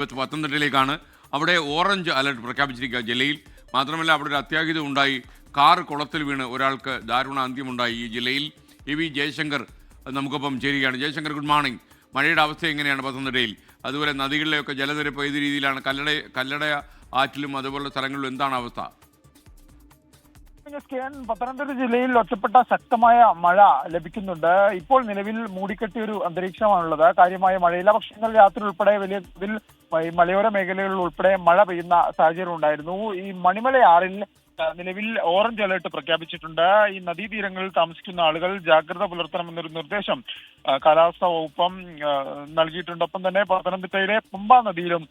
പത്തനംതിട്ടയിലേക്കാണ്. അവിടെ orange alert പ്രഖ്യാപിച്ചിരിക്കുക ജില്ലയിൽ. മാത്രമല്ല അവിടെ ഒരു അത്യാഹിതം ഉണ്ടായി. കാർ കുളത്തിൽ വീണ് ഒരാൾക്ക് ദാരുണ അന്ത്യമുണ്ടായി ഈ ജില്ലയിൽ. വി ജയശങ്കർ നമുക്കൊപ്പം ചേരുകയാണ്. Jaishankar, good morning. മഴയുടെ അവസ്ഥ എങ്ങനെയാണ് പത്തനംതിട്ടയിൽ? അതുപോലെ നദികളിലെയൊക്കെ ജലനിരപ്പ് ഏത് രീതിയിലാണ്? കല്ലട ആറ്റിലും അതുപോലുള്ള സ്ഥലങ്ങളിലും എന്താണ് അവസ്ഥ? പത്തനംതിട്ട ജില്ലയിൽ ഒറ്റപ്പെട്ട ശക്തമായ മഴ ലഭിക്കുന്നുണ്ട്. ഇപ്പോൾ നിലവിൽ മൂടിക്കെട്ടിയ ഒരു അന്തരീക്ഷമാണുള്ളത്. കാര്യമായ മഴയില്ല. പക്ഷേ ഇന്നലെ രാത്രി ഉൾപ്പെടെ വലിയ തോതിൽ മലയോര മേഖലകളിൽ ഉൾപ്പെടെ മഴ പെയ്യുന്ന സാഹചര്യം ഉണ്ടായിരുന്നു. ഈ മണിമലയാറിൽ നിലവിൽ ഓറഞ്ച് അലേർട്ട് പ്രഖ്യാപിച്ചിട്ടുണ്ട്. ഈ നദീതീരങ്ങളിൽ താമസിക്കുന്ന ആളുകൾ ജാഗ്രത പുലർത്തണമെന്നൊരു നിർദ്ദേശം കാലാവസ്ഥാ വകുപ്പും നൽകിയിട്ടുണ്ട്. ഒപ്പം തന്നെ പത്തനംതിട്ടയിലെ പമ്പ നദിയിലും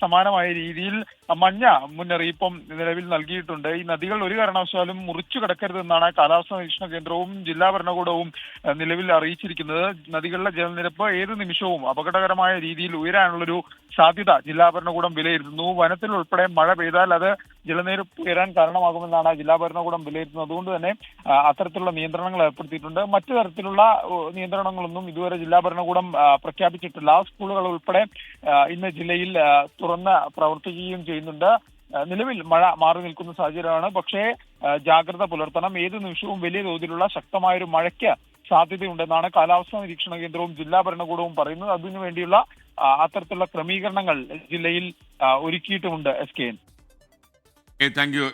സമാനമായ രീതിയിൽ മഞ്ഞ മുന്നറിയിപ്പും നിലവിൽ നൽകിയിട്ടുണ്ട്. ഈ നദികൾ ഒരു കാരണവശാലും മുറിച്ചു കടക്കരുതെന്നാണ് കാലാവസ്ഥാ നിരീക്ഷണ കേന്ദ്രവും ജില്ലാ ഭരണകൂടവും നിലവിൽ അറിയിച്ചിരിക്കുന്നത്. നദികളിലെ ജലനിരപ്പ് ഏത് നിമിഷവും അപകടകരമായ രീതിയിൽ ഉയരാനുള്ളൊരു സാധ്യത ജില്ലാ ഭരണകൂടം വിലയിരുത്തുന്നു. വനത്തിൽ ഉൾപ്പെടെ മഴ പെയ്താൽ അത് ജലനിരപ്പ് ഉയരാൻ കാരണമാകുമെന്നാണ് ജില്ലാ ഭരണകൂടം വിലയിരുത്തുന്നത്. അതുകൊണ്ട് തന്നെ അത്തരത്തിലുള്ള നിയന്ത്രണങ്ങൾ ഏർപ്പെടുത്തിയിട്ടുണ്ട്. മറ്റു തരത്തിലുള്ള നിയന്ത്രണങ്ങളൊന്നും ഇതുവരെ ജില്ലാ ഭരണകൂടം പ്രഖ്യാപിച്ചിട്ടില്ല. സ്കൂളുകൾ ഉൾപ്പെടെ ഇന്ന് ജില്ലയിൽ തുറന്ന് പ്രവർത്തിക്കുകയും ചെയ്യുന്നുണ്ട്. നിലവിൽ മഴ മാറി നിൽക്കുന്ന സാഹചര്യമാണ്. പക്ഷേ ജാഗ്രത പുലർത്തണം. ഏത് നിമിഷവും വലിയ തോതിലുള്ള ശക്തമായൊരു മഴയ്ക്ക് സാധ്യതയുണ്ടെന്നാണ് കാലാവസ്ഥാ നിരീക്ഷണ കേന്ദ്രവും ജില്ലാ ഭരണകൂടവും പറയുന്നത്. അതിനുവേണ്ടിയുള്ള അത്തരത്തിലുള്ള ക്രമീകരണങ്ങൾ ജില്ലയിൽ ഒരുക്കിയിട്ടുമുണ്ട്. SKN. Thank you.